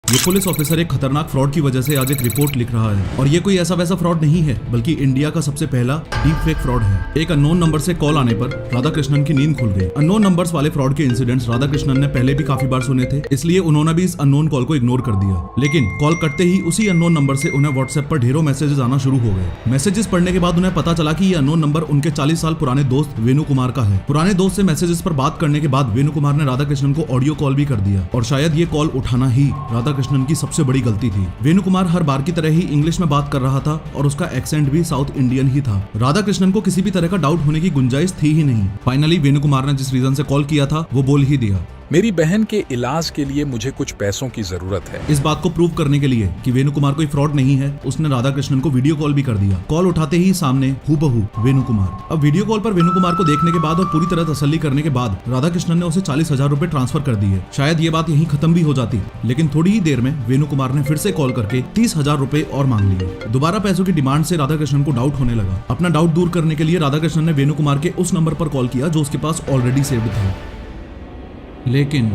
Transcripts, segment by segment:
ये police officer एक खतरनाक फ्रॉड की वजह से आज एक रिपोर्ट लिख रहा है और ये कोई ऐसा वैसा फ्रॉड नहीं है बल्कि इंडिया का सबसे पहला डीप फेक फ्रॉड है। एक अननोन नंबर से कॉल आने पर राधाकृष्णन की नींद खुल गई। अननोन नंबर्स वाले फ्रॉड के इंसिडेंट्स राधाकृष्णन ने पहले भी काफी बार सुने थे, इसलिए उन्होंने भी इस अननोन कॉल को इग्नोर कर दिया। लेकिन कॉल करते ही उसी अननोन नंबर से उन्हें व्हाट्सएप पर ढेरों मैसेजेस आना शुरू हो गए। मैसेजेस पढ़ने के बाद उन्हें पता चला कि ये अननोन नंबर उनके 40 साल पुराने दोस्त वेणु कुमार का है। पुराने दोस्त से मैसेजेस पर बात करने के बाद वेणु कुमार ने राधाकृष्णन को ऑडियो कॉल भी कर दिया और शायद ये कॉल उठाना ही राधाकृष्णन की सबसे बड़ी गलती थी। वेणु कुमार हर बार की तरह ही इंग्लिश में बात कर रहा था और उसका एक्सेंट भी साउथ इंडियन ही था। राधाकृष्णन को किसी भी तरह का डाउट होने की गुंजाइश थी ही नहीं। फाइनली वेणु कुमार ने जिस रीजन से कॉल किया था वो बोल ही दिया। मेरी बहन के इलाज के लिए मुझे कुछ पैसों की जरूरत है। इस बात को प्रूव करने के लिए कि वेणु कुमार कोई फ्रॉड नहीं है, उसने राधाकृष्णन को वीडियो कॉल भी कर दिया। कॉल उठाते ही सामने हूबहू वेणु कुमार। अब वीडियो कॉल पर वेणु कुमार को देखने के बाद और पूरी तरह तसल्ली करने के बाद राधाकृष्णन ने उसे 40,000 रुपए ट्रांसफर कर दिए। शायद ये बात यहीं खत्म भी हो जाती, लेकिन थोड़ी ही देर में वेणु कुमार ने फिर से कॉल करके 30,000 रुपए और मांग लिए। दोबारा पैसों की डिमांड से राधाकृष्णन को डाउट होने लगा। अपना डाउट दूर करने के लिए राधाकृष्णन ने वेणु कुमार के उस नंबर पर कॉल किया जो उसके पास ऑलरेडी सेव्ड था। लेकिन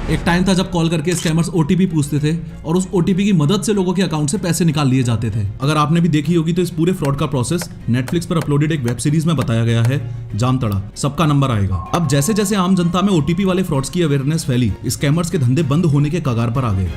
एक टाइम था जब कॉल करके स्कैमर्स ओटीपी पूछते थे और उस ओटीपी की मदद से लोगों के अकाउंट से पैसे निकाल लिए जाते थे। अगर आपने भी देखी होगी तो इस पूरे फ्रॉड का प्रोसेस नेटफ्लिक्स पर अपलोडेड एक वेब सीरीज में बताया गया है, जामतड़ा, सबका नंबर आएगा। अब जैसे जैसे आम जनता में ओटीपी वाले फ्रॉड्स की अवेयरनेस फैली, स्कैमर्स के धंधे बंद होने के कगार पर आ गए।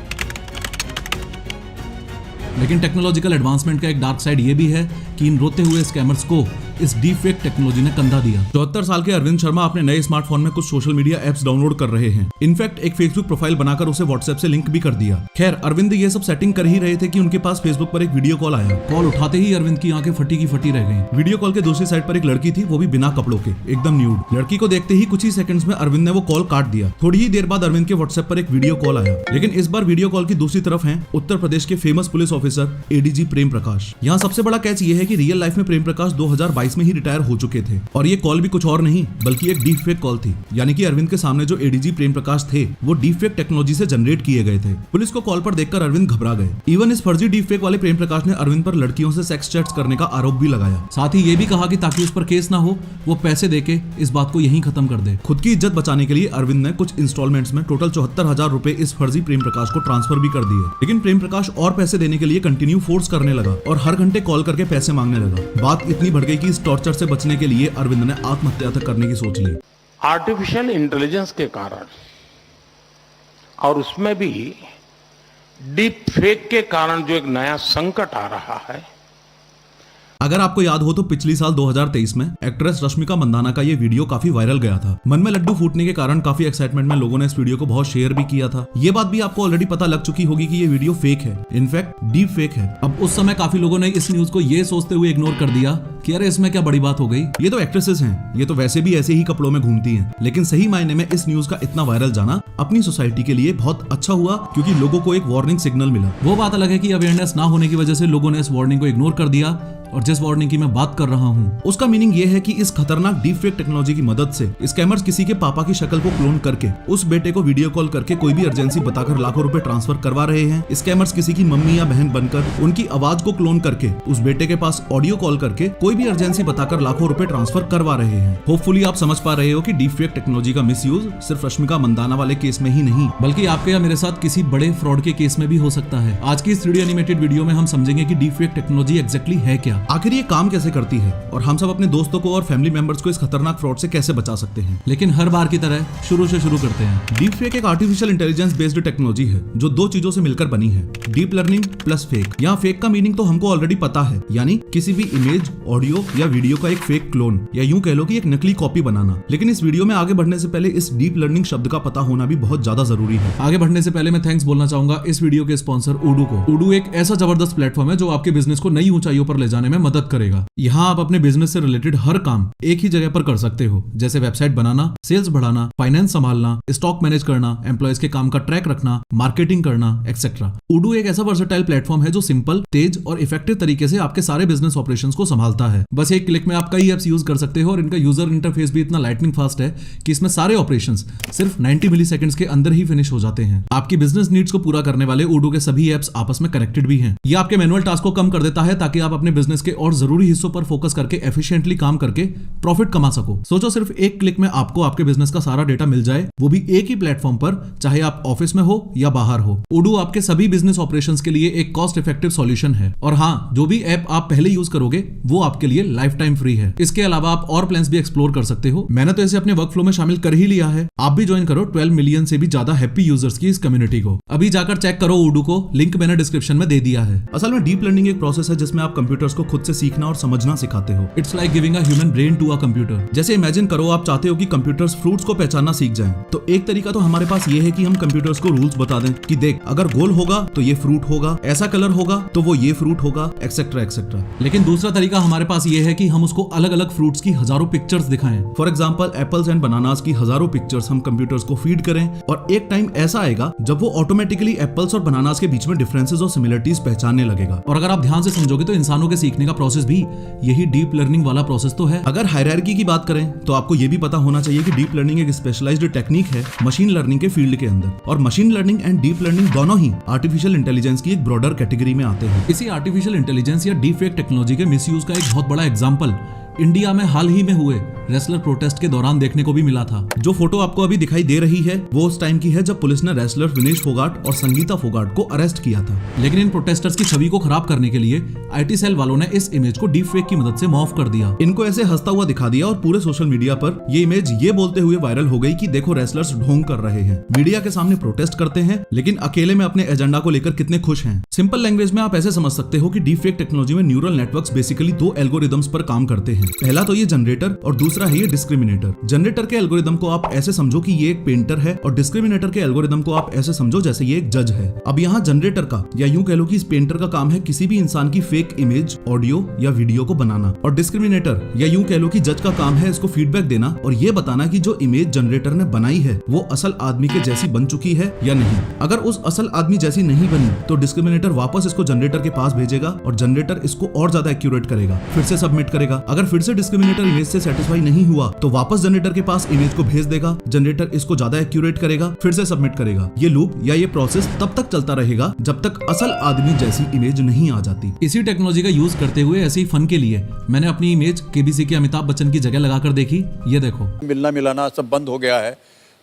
लेकिन टेक्नोलॉजिकल एडवांसमेंट का एक डार्क साइड ये भी है कि इन रोते हुए स्कैमर्स को इस डीप फेक टेक्नोलॉजी ने कंधा दिया। 74 साल के अरविंद शर्मा अपने नए स्मार्टफोन में कुछ सोशल मीडिया एप्स डाउनलोड कर रहे हैं। इनफैक्ट एक फेसबुक प्रोफाइल बनाकर उसे व्हाट्सएप से लिंक भी कर दिया। खैर, अरविंद ये सब सेटिंग कर ही रहे थे कि उनके पास फेसबुक पर एक वीडियो कॉल आया। कॉल उठाते ही अरविंद की आंखें फटी की फटी रह गई। वीडियो कॉल के दूसरी साइड पर एक लड़की थी, वो भी बिना कपड़ों के, एकदम न्यूड। लड़की को देखते ही कुछ ही सेकंड्स में अरविंद ने वो कॉल काट दिया। थोड़ी ही देर बाद अरविंद के व्हाट्सएप पर एक वीडियो कॉल आया, लेकिन इस बार वीडियो कॉल की दूसरी तरफ है उत्तर प्रदेश के famous police officer ADG Prem Prakash. यहाँ सबसे बड़ा कैच ये है कि रियल लाइफ में प्रेम प्रकाश 2022 में ही रिटायर हो चुके थे और ये कॉल भी कुछ और नहीं बल्कि एक डीप फेक कॉल थी। यानी कि अरविंद के सामने जो एडीजी प्रेम प्रकाश थे वो डीप फेक टेक्नोलॉजी से जनरेट किए गए थे। पुलिस को कॉल पर देखकर अरविंद घबरा गए। इवन इस फर्जी डीप फेक वाले प्रेम प्रकाश ने अरविंद पर लड़कियों से सेक्स चैट्स करने का आरोप भी लगाया। साथ ही ये भी कहा कि ताकि उस पर केस ना हो वो पैसे देके इस बात को यहीं खत्म कर दे। खुद की इज्जत बचाने के लिए अरविंद ने कुछ इंस्टॉलमेंट्स में टोटल 74,000 रुपए इस फर्जी प्रेम प्रकाश को ट्रांसफर भी कर दिए। लेकिन प्रेम प्रकाश और पैसे देने के लिए कंटिन्यू फोर्स करने लगा और हर घंटे कॉल करके पैसे मांगने लगा। बात इतनी बढ़ गई कि इस टॉर्चर से बचने के लिए अरविंद ने आत्महत्या तक करने की सोच ली। आर्टिफिशियल इंटेलिजेंस के कारण और उसमें भी डीप फेक के कारण जो एक नया संकट आ रहा है। अगर आपको याद हो तो पिछली साल 2023 में एक्ट्रेस रश्मिका मंदाना का ये वीडियो काफी वायरल गया था। मन में लड्डू फूटने के कारण काफी एक्साइटमेंट में लोगों ने इस वीडियो को बहुत शेयर भी किया था। ये बात भी आपको ऑलरेडी पता लग चुकी होगी कि ये वीडियो फेक है, इनफैक्ट डीप फेक है। अब उस समय काफी लोगों ने इस न्यूज को ये सोचते हुए इग्नोर कर दिया कि अरे इसमें क्या बड़ी बात हो गई, ये तो एक्ट्रेसेस हैं, ये तो वैसे भी ऐसे ही कपड़ों में घूमती हैं। लेकिन सही मायने में इस न्यूज का इतना वायरल जाना अपनी सोसाइटी के लिए बहुत अच्छा हुआ क्योंकि लोगों को एक वार्निंग सिग्नल मिला। वो बात अलग है कि अवेयरनेस ना होने की वजह से लोगों ने इस वार्निंग को इग्नोर कर दिया और जिस वार्निंग की मैं बात कर रहा हूँ उसका मीनिंग ये है कि इस खतरनाक डीप फेक टेक्नोलॉजी की मदद से स्कैमर्स किसी के पापा की शक्ल को क्लोन करके उस बेटे को वीडियो कॉल करके कोई भी अर्जेंसी बताकर लाखों रुपए ट्रांसफर करवा रहे हैं। स्कैमर्स किसी की मम्मी या बहन बनकर उनकी आवाज को क्लोन करके उस बेटे के पास ऑडियो कॉल करके कोई भी अर्जेंसी बताकर लाखों रुपए ट्रांसफर करवा रहे हैं। होपफुली आप समझ पा रहे हो कि डीप फेक टेक्नोलॉजी का मिसयूज सिर्फ रश्मिका मंदाना वाले केस में ही नहीं बल्कि आपके या मेरे साथ किसी बड़े फ्रॉड के केस में भी हो सकता है। आज की इस 3D एनिमेटेड वीडियो में हम समझेंगे कि डीप फेक टेक्नोलॉजी एग्जैक्टली है क्या, आखिर ये काम कैसे करती है और हम सब अपने दोस्तों को और फैमिली मेंबर्स को इस खतरनाक फ्रॉड से कैसे बचा सकते हैं। लेकिन हर बार की तरह शुरू से शुरू करते हैं। डीप फेक एक आर्टिफिशियल इंटेलिजेंस बेस्ड टेक्नोलॉजी है जो दो चीजों से मिलकर बनी है, डीप लर्निंग प्लस फेक। यहाँ फेक का मीनिंग तो हमको ऑलरेडी पता है, यानी किसी भी इमेज, ऑडियो या वीडियो का एक फेक क्लोन या यूं कह लो कि एक नकली कॉपी बनाना। लेकिन इस वीडियो में आगे बढ़ने से पहले इस डीप लर्निंग शब्द का पता होना भी बहुत ज्यादा जरूरी है। आगे बढ़ने से पहले मैं थैंक्स बोलना चाहूंगा इस वीडियो के स्पॉन्सर उडू को। उडू एक ऐसा जबरदस्त प्लेटफॉर्म है जो आपके बिजनेस को नई ऊंचाइयों पर ले जाने में मदद करेगा। यहाँ आप अपने बिजनेस से रिलेटेड हर काम एक ही जगह पर कर सकते हो, जैसे वेबसाइट बनाना, सेल्स बढ़ाना, फाइनेंस संभालना, स्टॉक मैनेज करना, एम्प्लॉयज के काम का ट्रैक रखना, मार्केटिंग करना एक्सेट्रा। उडू एक ऐसा वर्सेटाइल प्लेटफॉर्म है जो सिंपल, तेज और इफेक्टिव तरीके से आपके सारे बिजनेस ऑपरेशंस को संभालता है। बस एक क्लिक में आप कई एप्स यूज कर सकते हो और इनका यूजर इंटरफेस भी इतना लाइटनिंग फास्ट है कि इसमें सारे ऑपरेशंस सिर्फ 90 मिलीसेकंड्स के अंदर ही फिनिश हो जाते हैं। आपकी बिजनेस नीड्स को पूरा करने वाले उडू के सभी एप्स आपस में कनेक्टेड भी हैं। ये आपके मैनुअल टास्क को कम कर देता है ताकि आप अपने बिजनेस बिजनेस के और जरूरी हिस्सों पर फोकस करके एफिशिएंटली काम करके प्रॉफिट कमा सको। सोचो सिर्फ एक क्लिक में आपको आपके बिजनेस का सारा डेटा मिल जाए, वो भी एक ही प्लेटफॉर्म पर, चाहे आप ऑफिस में हो या बाहर हो। Odoo आपके सभी बिजनेस ऑपरेशंस के लिए एक कॉस्ट इफेक्टिव सॉल्यूशन है। और हाँ, जो भी ऐप आप पहले यूज करोगे वो आपके लिए लाइफ टाइम फ्री है। इसके अलावा आप और प्लान्स भी एक्सप्लोर कर सकते हो। मैंने तो इसे अपने वर्क फ्लो में शामिल कर ही लिया है। आप भी ज्वाइन करो 12 मिलियन से भी ज्यादा हैप्पी यूजर्स की इस कम्युनिटी को। अभी जाकर चेक करो Odoo को, लिंक मैंने डिस्क्रिप्शन में दे दिया है। असल में डीप लर्निंग एक प्रोसेस है जिसमें आप कंप्यूटर्स को खुद से सीखना और समझना सिखाते हो। It's like giving a human brain to a computer. जैसे इमेजिन करो आप चाहते हो कि कंप्यूटर्स फ्रूट्स को पहचानना सीख जाएं, तो एक तरीका तो हमारे पास ये है कि हम कंप्यूटर्स को रूल्स बता दें कि देख, अगर गोल होगा तो ये फ्रूट होगा, ऐसा कलर होगा तो वो ये फ्रूट होगा, एक्सेट्रा एक्सेट्रा। लेकिन दूसरा तरीका हमारे पास ये है कि हम उसको अलग अलग फ्रूट्स की हजारों पिक्चर्स दिखाएं। For example apples and bananas की हजारों पिक्चर्स हम कंप्यूटर्स को फीड करें, और एक टाइम ऐसा आएगा जब वो ऑटोमेटिकली एप्पल्स और बनानास के बीच में डिफरेंसेस और सिमिलरिटीज पहचानने लगेगा। और अगर आप ध्यान से समझोगे तो इंसानों के सीखने का प्रोसेस भी यही डीप लर्निंग वाला प्रोसेस तो है। अगर हायरार्की की बात करें तो आपको ये भी पता होना चाहिए कि डीप लर्निंग एक स्पेशलाइज्ड टेक्निक है मशीन लर्निंग के फील्ड के अंदर, और machine learning and deep learning दोनों ही आर्टिफिशियल इंटेलिजेंस की एक ब्रॉडर कैटेगरी में आते हैं। इसी आर्टिफिशियल इंटेलिजेंस या डीप फेक टेक्नोलॉजी के मिसयूज का एक बहुत बड़ा एग्जांपल इंडिया में हाल ही में हुए रेसलर प्रोटेस्ट के दौरान देखने को भी मिला था। जो फोटो आपको अभी दिखाई दे रही है वो उस टाइम की है जब पुलिस ने रेसलर विनेश फोगाट और संगीता फोगाट को अरेस्ट किया था। लेकिन इन प्रोटेस्टर्स की छवि को खराब करने के लिए आईटी सेल वालों ने इस इमेज को डीप फेक की मदद से मॉर्फ कर दिया। इनको ऐसे हंसता हुआ दिखा दिया और पूरे सोशल मीडिया पर ये इमेज ये बोलते हुए वायरल हो गई कि देखो रेसलर्स ढोंग कर रहे हैं, मीडिया के सामने प्रोटेस्ट करते हैं, लेकिन अकेले में अपने एजेंडा को लेकर कितने खुश हैं। सिंपल लैंग्वेज में आप ऐसे समझ सकते हो कि डीप फेक टेक्नोलॉजी में न्यूरल नेटवर्क्स बेसिकली दो एल्गोरिदम्स पर काम करते हैं। पहला तो ये जनरेटर और दूसरा है ये डिस्क्रिमिनेटर। जनरेटर के एल्गोरिदम को आप ऐसे समझो कि ये एक पेंटर है, और डिस्क्रिमिनेटर के एल्गोरिदम को आप ऐसे समझो जैसे ये एक जज है। अब यहाँ जनरेटर का या यूं कह लो कि इस पेंटर का काम है किसी भी इंसान की फेक इमेज, ऑडियो या वीडियो को बनाना, और डिस्क्रिमिनेटर या यूं कह लो कि जज का काम है इसको फीडबैक देना और ये बताना कि जो इमेज जनरेटर ने बनाई है वो असल आदमी के जैसी बन चुकी है या नहीं। अगर उस असल आदमी जैसी नहीं बनी तो डिस्क्रिमिनेटर वापस इसको जनरेटर के पास भेजेगा और जनरेटर इसको और ज्यादा एक्यूरेट करेगा, फिर से सबमिट करेगा। अगर फिर से डिस्क्रिमिनेटर इमेज से सेटिस्फाई नहीं हुआ तो वापस जनरेटर के पास इमेज को भेज देगा, जनरेटर इसको ज्यादा एक्यूरेट करेगा, फिर से सबमिट करेगा। ये लूप या ये प्रोसेस तब तक चलता रहेगा जब तक असल आदमी जैसी इमेज नहीं आ जाती। इसी टेक्नोलॉजी का यूज करते हुए ऐसे ही फन के लिए मैंने अपनी इमेज केबीसी के अमिताभ बच्चन की जगह लगाकर देखी। ये देखो, मिलना मिलाना सब बंद हो गया है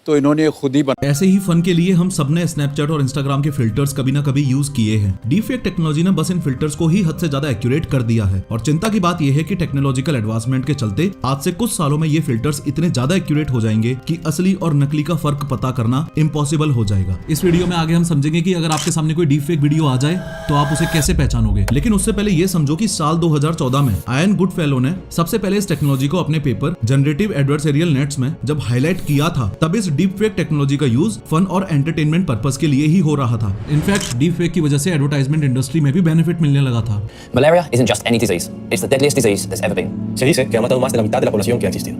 तो इन्होंने खुद ही ऐसे ही फन के लिए हम सबने स्नैपचैट और इंस्टाग्राम के फिल्टर्स कभी ना कभी यूज किए हैं। डीप फेक टेक्नोलॉजी ने बस इन फिल्टर्स को ही हद से ज्यादा एक्यूरेट कर दिया है, और चिंता की बात यह है कि टेक्नोलॉजिकल एडवांसमेंट के चलते आज से कुछ सालों में ये फिल्टर्स इतने ज्यादा एक्यूरेट हो जाएंगे कि असली और नकली का फर्क पता करना इम्पॉसिबल हो जाएगा। इस वीडियो में आगे हम समझेंगे कि अगर आपके सामने कोई डीप फेक वीडियो आ जाए तो आप उसे कैसे पहचानोगे। लेकिन उससे पहले ये समझो कि साल 2014 में आयन गुडफेलो ने सबसे पहले इस टेक्नोलॉजी को अपने पेपर जनरेटिव एडवर्सरियल नेट्स में जब हाईलाइट किया था, तब इस डीप फेक टेक्नोलॉजी का यूज फन और एंटरटेनमेंट पर्पस के लिए ही हो रहा था। इनफैक्ट डीप फेक की वजह से एडवर्टाइजमेंट इंडस्ट्री में भी बेनिफिट मिलने लगा था। Malaria isn't just any disease, it's the deadliest disease there's ever been. Se dice que ha matado más de la mitad de la población que ha existido.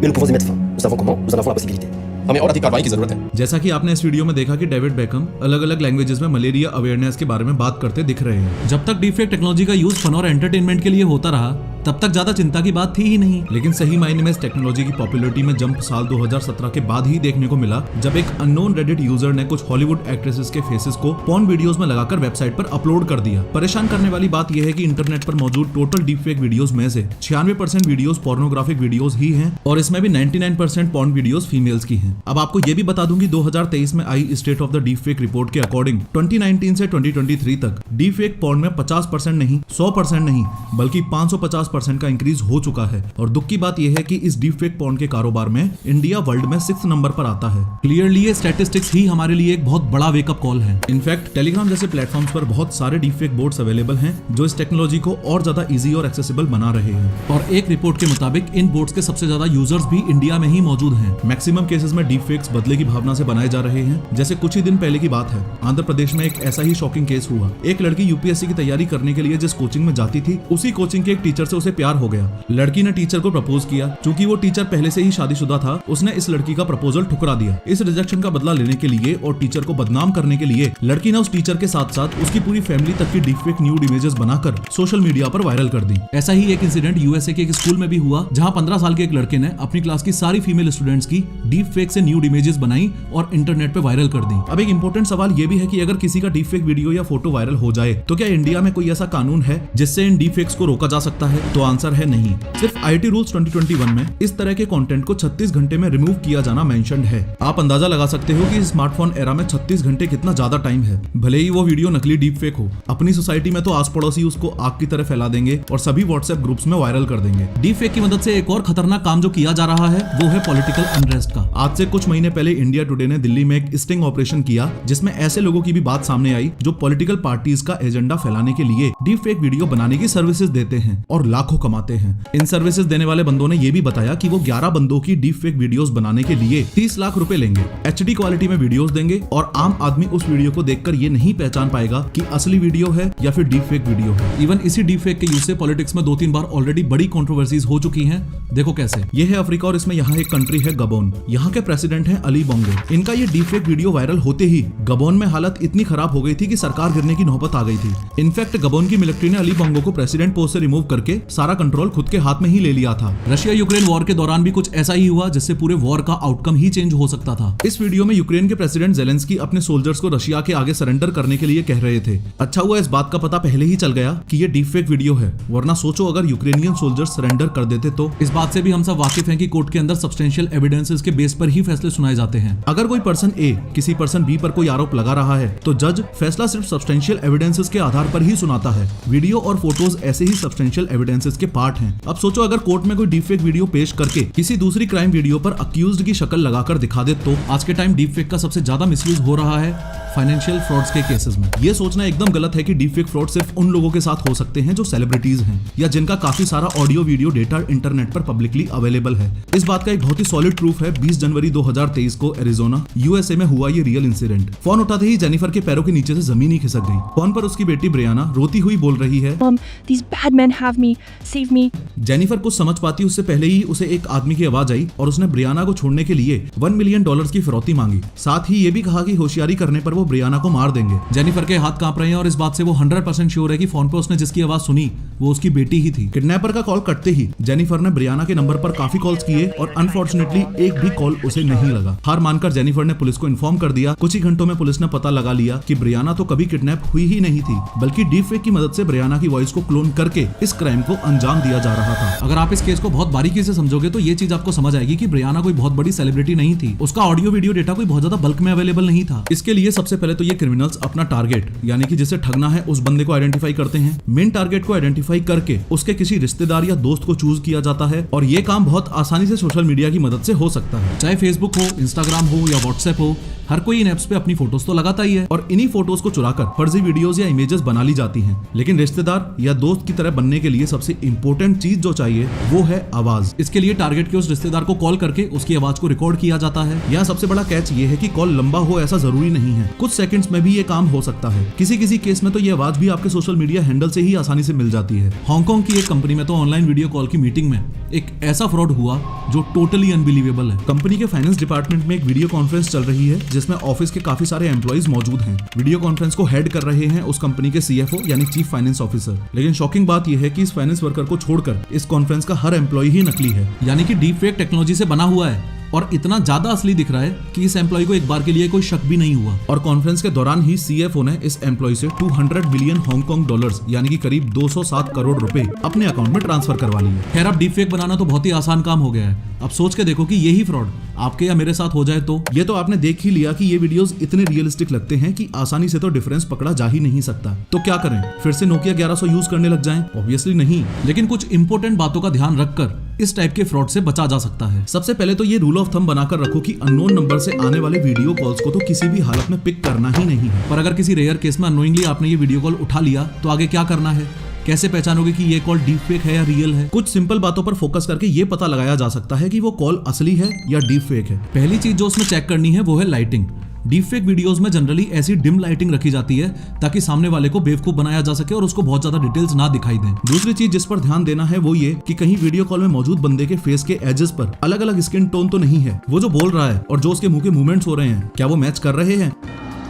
Mais nous pouvons y mettre fin. Nous savons comment, nous en avons la possibilité. हमें और अधिक कार्रवाई की जरूरत है। जैसा कि आपने इस वीडियो में देखा कि डेविड बेकम अलग अलग लैंग्वेजेस में मलेरिया अवेयरनेस के बारे में बात करते दिख रहे हैं। जब तक डीपफेक टेक्नोलॉजी का यूज फन और एंटरटेनमेंट के लिए होता रहा तब तक ज्यादा चिंता की बात थी ही नहीं। लेकिन सही मायने में इस टेक्नोलॉजी की पॉपुलैरिटी में जंप साल 2017 के बाद ही देखने को मिला, जब एक अननोन रेडिट यूजर ने कुछ हॉलीवुड एक्ट्रेसेस के फेसेस को पॉर्न वीडियोस में लगाकर वेबसाइट पर अपलोड कर दिया। परेशान करने वाली बात यह है कि इंटरनेट पर मौजूद टोटल डीपफेक वीडियोस में से 96% वीडियोस पोर्नोग्राफिक वीडियोस ही हैं, और इसमें भी 99% पॉर्न वीडियोस फीमेल्स की हैं। अब आपको ये भी बता दूं कि 2023 में आई state of the deepfake report के अकॉर्डिंग 2019 से 2023 तक डीपफेक पॉर्न में 50% नहीं, 100% नहीं, बल्कि 550% का इंक्रीज हो चुका है। और दुख की बात यह है कि इस डीपफेक पॉर्न के कारोबार में इंडिया वर्ल्ड में 6th नंबर पर आता है। क्लियरली ये स्टैटिस्टिक्स ही हमारे लिए एक बहुत बड़ा वेकअप कॉल है। इनफैक्ट टेलीग्राम जैसे प्लेटफॉर्म्स पर बहुत सारे डीपफेक बोर्ड्स अवेलेबल हैं जो इस टेक्नोलॉजी को और ज्यादा इजी और एक्सेसिबल बना रहे हैं। और एक रिपोर्ट के मुताबिक इन बोर्ड्स के सबसे ज्यादा यूजर्स भी इंडिया में ही मौजूद हैं। मैक्सिमम केसेस में डीपफेक्स बदले की भावना से बनाए जा रहे हैं। जैसे कुछ ही दिन पहले की बात है, आंध्र प्रदेश में एक ऐसा ही शॉकिंग केस हुआ। एक लड़की यूपीएससी की तैयारी करने के लिए जिस कोचिंग में जाती थी, उसी कोचिंग के एक टीचर से उसे प्यार हो गया। लड़की ने टीचर को प्रपोज किया। चूंकि वो टीचर पहले से ही शादीशुदा था, उसने इस लड़की का प्रपोजल ठुकरा दिया। इस रिजेक्शन का बदला लेने के लिए और टीचर को बदनाम करने के लिए लड़की ने उस टीचर के साथ साथ उसकी पूरी फैमिली तक की डीपफेक न्यूड इमेजेस बनाकर सोशल मीडिया पर वायरल कर दी। ऐसा ही एक इंसिडेंट यूएसए के एक स्कूल में भी हुआ, जहां 15 साल के एक लड़के ने अपनी क्लास की सारी फीमेल स्टूडेंट्स की डीपफेक से न्यूड इमेजेस बनाई और इंटरनेट पे वायरल कर दी। अब एक इंपॉर्टेंट सवाल ये भी है कि अगर किसी का डीपफेक वीडियो या फोटो वायरल हो जाए तो क्या इंडिया में कोई ऐसा कानून है जिससे इन डीपफेक्स को रोका जा सकता है? तो आंसर है नहीं। सिर्फ आईटी रूल्स 2021 में इस तरह के कंटेंट को 36 घंटे में रिमूव किया जाना मेंशन्ड है। आप अंदाजा लगा सकते हो कि स्मार्टफोन एरा में 36 घंटे कितना ज्यादा टाइम है। भले ही वो वीडियो नकली डीपफेक हो, अपनी सोसाइटी में तो आस पड़ोसी उसको आग की तरह फैला देंगे और सभी व्हाट्सएप ग्रुप्स में वायरल कर देंगे। डीपफेक की मदद से एक और खतरनाक काम जो किया जा रहा है वो है पॉलिटिकल अनरेस्ट का। आज से कुछ महीने पहले इंडिया टुडे ने दिल्ली में एक स्टिंग ऑपरेशन किया, जिसमें ऐसे लोगों की भी बात सामने आई जो पॉलिटिकल पार्टीज का एजेंडा फैलाने के लिए डीपफेक वीडियो बनाने की सर्विसेज देते हैं और लाखों कमाते हैं। इन सर्विसेज देने वाले बंदों ने ये भी बताया कि वो 11 बंदों की डीपफेक वीडियोस बनाने के लिए 30 लाख रुपए लेंगे, एचडी क्वालिटी में वीडियोस देंगे और आम आदमी उस वीडियो को देखकर ये नहीं पहचान पाएगा कि असली वीडियो है या फिर डीपफेक वीडियो है। इवन इसी डीपफेक के यूज से पॉलिटिक्स में 2-3 बार ऑलरेडी बड़ी कंट्रोवर्सीज हो चुकी हैं। देखो कैसे। ये है अफ्रीका और इसमें यहाँ एक कंट्री है गबोन। यहाँ के प्रेसिडेंट हैं अली बोंगो। इनका ये डीपफेक वीडियो वायरल होते ही गबोन में हालत इतनी खराब हो गई थी कि सरकार गिरने की नौबत आ गई थी। इनफैक्ट गबोन की मिलिट्री ने अली बोंगो को प्रेसिडेंट पोस्ट से रिमूव करके सारा कंट्रोल खुद के हाथ में ही ले लिया था। रशिया यूक्रेन वॉर के दौरान भी कुछ ऐसा ही हुआ, जिससे पूरे वॉर का आउटकम ही चेंज हो सकता था। इस वीडियो में यूक्रेन के प्रेसिडेंट जेलेंस्की अपने सोल्जर्स को रशिया के आगे सरेंडर करने के लिए कह रहे थे। अच्छा हुआ इस बात का पता पहले ही चल गया कि ये डीपफेक वीडियो है, वरना सोचो अगर यूक्रेनियन सोल्जर्स सरेंडर कर देते तो। इस बात से भी हम सब वाकिफ हैं कि कोर्ट के अंदर सब्सटेंशियल एविडेंसेस के बेस पर ही फैसले सुनाए जाते हैं। अगर कोई पर्सन ए किसी पर्सन बी पर कोई आरोप लगा रहा है तो जज फैसला सिर्फ सब्सटेंशियल एविडेंसेस के आधार पर ही सुनाता है। वीडियो और फोटोज ऐसे ही सब्सटेंशियल एविडेंसेस के पार्ट हैं। अब सोचो अगर कोर्ट में कोई डीपफेक वीडियो पेश करके किसी दूसरी क्राइम वीडियो पर अक्यूज्ड की शक्ल लगाकर दिखा दे तो। आज के टाइम डीपफेक का सबसे ज्यादा मिसयूज हो रहा है फाइनेंशियल फ्रॉड्स के केसेस में। ये सोचना एकदम गलत है कि डीपफेक फ्रॉड सिर्फ उन लोगों के साथ हो सकते हैं जो सेलिब्रिटीज हैं या जिनका काफी सारा ऑडियो वीडियो डेटा इंटरनेट पर पब्लिकली अवेलेबल है। इस बात का एक बहुत ही सॉलिड प्रूफ है 20 जनवरी 2023 को एरिजोना यूएसए में हुआ ये रियल इंसिडेंट। फोन उठाते ही जेनिफर के पैरों के नीचे से जमीन ही खिसक गई। फोन पर उसकी बेटी ब्रियाना रोती हुई बोल रही है, Mom, these bad men have me. Save me. Jennifer कुछ समझ पाती उससे पहले ही उसे एक आदमी की आवाज आई और उसने ब्रियाना को छोड़ने के लिए $1 मिलियन की फिरौती मांगी। साथ ही ये भी कहा कि होशियारी करने पर वो ब्रियाना को मार देंगे। जेनिफर के हाथ कांप रहे हैं और इस बात से वो 100% श्योर है कि फोन पर उसने जिसकी आवाज सुनी वो उसकी बेटी ही थी। किडनैपर का कॉल कटते ही जेनिफर ने ब्रियाना के नंबर पर काफी कॉल्स किए और अनफॉर्चुनेटली एक भी कॉल उसे नहीं लगा। हार मानकर जेनिफर ने पुलिस को इन्फॉर्म कर दिया। कुछ ही घंटों में पुलिस ने पता लगा लिया कि ब्रियाना तो कभी किडनैप हुई ही नहीं थी, बल्कि डीपफेक की मदद से ब्रियाना की वॉइस को क्लोन करके इस क्राइम को अंजाम दिया जा रहा था। अगर आप इस केस को बहुत बारीकी से समझोगे तो ये चीज आपको समझ आएगी कि ब्रियाना कोई बहुत बड़ी सेलिब्रिटी नहीं थी। उसका ऑडियो वीडियो डेटा कोई बहुत ज्यादा बल्क में अवेलेबल नहीं था। इसके लिए सबसे पहले तो ये क्रिमिनल्स अपना टारगेट यानी कि जिसे ठगना है उस बंदे को आइडेंटिफाई करते हैं। मेन टारगेट को आइडेंटिफाई करके उसके किसी रिश्तेदार या दोस्त को चूज किया जाता है और ये काम बहुत आसानी से सोशल मीडिया की मदद से हो सकता है। चाहे फेसबुक हो, इंस्टाग्राम हो या व्हाट्सएप हो, हर कोई इन एप्स पे अपनी फोटोज तो लगाता ही है और इन्हीं फोटोज को चुराकर फर्जी वीडियोस या इमेजेस बना ली जाती हैं। लेकिन रिश्तेदार या दोस्त की तरह बनने के लिए सबसे इंपॉर्टेंट चीज जो चाहिए वो है आवाज। इसके लिए टारगेट के उस रिश्तेदार को कॉल करके उसकी आवाज को रिकॉर्ड किया जाता है। यहाँ सबसे बड़ा कैच ये है कि कॉल लंबा हो ऐसा जरूरी नहीं है, कुछ सेकंड्स में भी ये काम हो सकता है। किसी केस में तो ये आवाज भी आपके सोशल मीडिया हैंडल से ही आसानी से मिल जाती है। हांगकांग की एक कंपनी में तो ऑनलाइन वीडियो कॉल की मीटिंग में एक ऐसा फ्रॉड हुआ जो टोटली अनबिलीवेबल है। कंपनी के फाइनेंस डिपार्टमेंट में एक वीडियो कॉन्फ्रेंस चल रही है जिसमें ऑफिस के काफी सारे एम्प्लॉइज मौजूद हैं। वीडियो कॉन्फ्रेंस को हेड कर रहे हैं उस कंपनी के सीएफओ यानी चीफ फाइनेंस ऑफिसर। लेकिन शॉकिंग बात यह है कि इस फाइनेंस वर्कर को छोड़कर इस कॉन्फ्रेंस का हर एम्प्लॉय ही नकली है, यानी कि डीपफेक टेक्नोलॉजी से बना हुआ है और इतना ज्यादा असली दिख रहा है कि इस एम्प्लॉय को एक बार के लिए कोई शक भी नहीं हुआ। और कॉन्फ्रेंस के दौरान ही सीएफओ ने इस एम्प्लॉय से 200 मिलियन हांगकांग डॉलर्स यानी कि करीब 207 करोड़ रुपए अपने अकाउंट में ट्रांसफर करवा लिए। खैर अब डीपफेक बनाना तो बहुत ही आसान काम हो गया है। अब सोच के देखो कि यही फ्रॉड आपके या मेरे साथ हो जाए तो। ये तो आपने देख ही लिया कि ये वीडियोस इतने रियलिस्टिक लगते हैं कि आसानी से तो डिफरेंस पकड़ा जा ही नहीं सकता। तो क्या करें, फिर से नोकिया 1100 यूज करने लग जाएं? ऑब्वियसली नहीं, लेकिन कुछ इंपॉर्टेंट बातों का ध्यान रखकर इस टाइप के फ्रॉड से बचा जा सकता है। सबसे पहले तो ये रूल ऑफ थंब बनाकर रखो कि अननोन नंबर से आने वाले वीडियो कॉल्स को तो किसी भी हालत में पिक करना ही नहीं है। पर अगर किसी रेयर केस में अननोइंगली आपने ये वीडियो कॉल उठा लिया तो आगे क्या करना है? कैसे पहचानोगे कि ये कॉल डीपफेक है या रियल है? कुछ सिंपल बातों पर फोकस करके ये पता लगाया जा सकता है कि वो कॉल असली है या डीपफेक है। पहली चीज जो उसमें चेक करनी है वो है लाइटिंग। डीप फेक वीडियोस में जनरली ऐसी डिम लाइटिंग रखी जाती है ताकि सामने वाले को बेवकूफ बनाया जा सके और उसको बहुत ज्यादा डिटेल्स ना दिखाई दें। दूसरी चीज जिस पर ध्यान देना है वो ये कि कहीं वीडियो कॉल में मौजूद बंदे के फेस के एजेस पर अलग अलग स्किन टोन तो नहीं है। वो जो बोल रहा है और जो उसके मुंह के मूवमेंट्स हो रहे हैं, क्या वो मैच कर रहे हैं?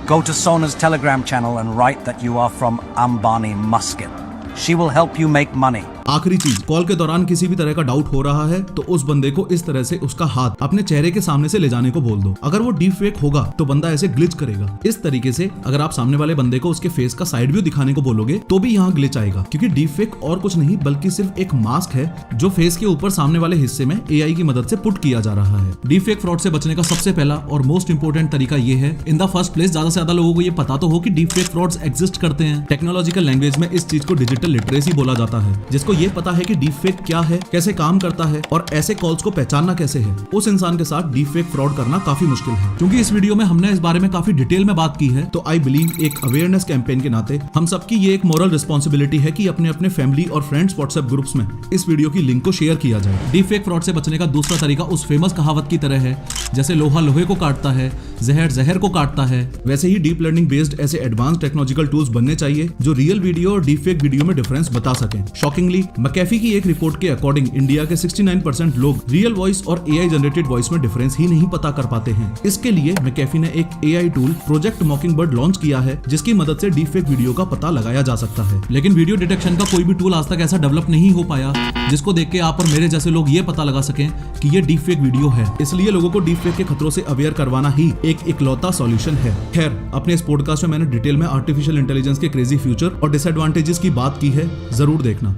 Go to Sona's Telegram channel and write that you are from Ambani Muscat. She will help you make money. आखिरी चीज, कॉल के दौरान किसी भी तरह का डाउट हो रहा है तो उस बंदे को इस तरह से उसका हाथ अपने चेहरे के सामने से ले जाने को बोल दो। अगर वो डीप फेक होगा तो बंदा ऐसे ग्लिच करेगा। इस तरीके से अगर आप सामने वाले बंदे को उसके फेस का साइड व्यू दिखाने को बोलोगे तो भी यहाँ ग्लिच आएगा, क्योंकि डीप फेक और कुछ नहीं बल्कि सिर्फ एक मास्क है जो फेस के ऊपर सामने वाले हिस्से में एआई की मदद से पुट किया जा रहा है। डीप फेक फ्रॉड से बचने का सबसे पहला और मोस्ट इंपोर्टेंट तरीका ये है, इन द फर्स्ट प्लेस ज्यादा से ज्यादा लोगों को ये पता तो हो कि डीप फेक फ्रॉड्स एग्जिस्ट करते हैं। टेक्नोलॉजिकल लैंग्वेज में इस चीज को डिजिटल लिटरेसी बोला जाता है। जिसको ये पता है कि डीप फेक क्या है, कैसे काम करता है और ऐसे कॉल्स को पहचानना कैसे है, उस इंसान के साथ डीप फेक फ्रॉड करना काफी मुश्किल है। क्योंकि इस वीडियो में हमने इस बारे में काफी डिटेल में बात की है, तो आई बिलीव एक अवेयरनेस कैंपेन के नाते हम सबकी ये एक मॉरल रिस्पॉन्सिबिलिटी है कि अपने अपने फैमिली और फ्रेंड्स व्हाट्सएप ग्रुप्स में इस वीडियो की लिंक को शेयर किया जाए। डीप फेक फ्रॉड से बचने का दूसरा तरीका उस फेमस कहावत की तरह है, जैसे लोहा लोहे को काटता है, जहर जहर को काटता है, वैसे ही डीप लर्निंग बेस्ड ऐसे एडवांस टेक्नोलॉजिकल टूल्स बनने चाहिए जो रियल वीडियो और डीप फेक वीडियो में डिफरेंस बता सकें। शॉकिंगली मैकेफी की एक रिपोर्ट के अकॉर्डिंग इंडिया के 69% लोग रियल वॉइस और एआई जनरेटेड वॉइस में डिफरेंस ही नहीं पता कर पाते हैं। इसके लिए मैकेफी ने एक AI tool project mockingbird launch किया है, जिसकी मदद से डीप फेक वीडियो का पता लगाया जा सकता है। लेकिन वीडियो डिटेक्शन का कोई भी टूल आज तक ऐसा डेवलप नहीं हो पाया जिसको देख के आप और मेरे जैसे लोग ये पता लगा सकें कि ये डीप फेक वीडियो है। इसलिए लोगों को डीप फेक के खतरों से अवेयर करवाना ही एक इकलौता सॉल्यूशन है। खैर, अपने इस पॉडकास्ट में मैंने डिटेल में आर्टिफिशियल इंटेलिजेंस के क्रेजी फ्यूचर और डिसएडवांटेजेस की बात की है, जरूर देखना।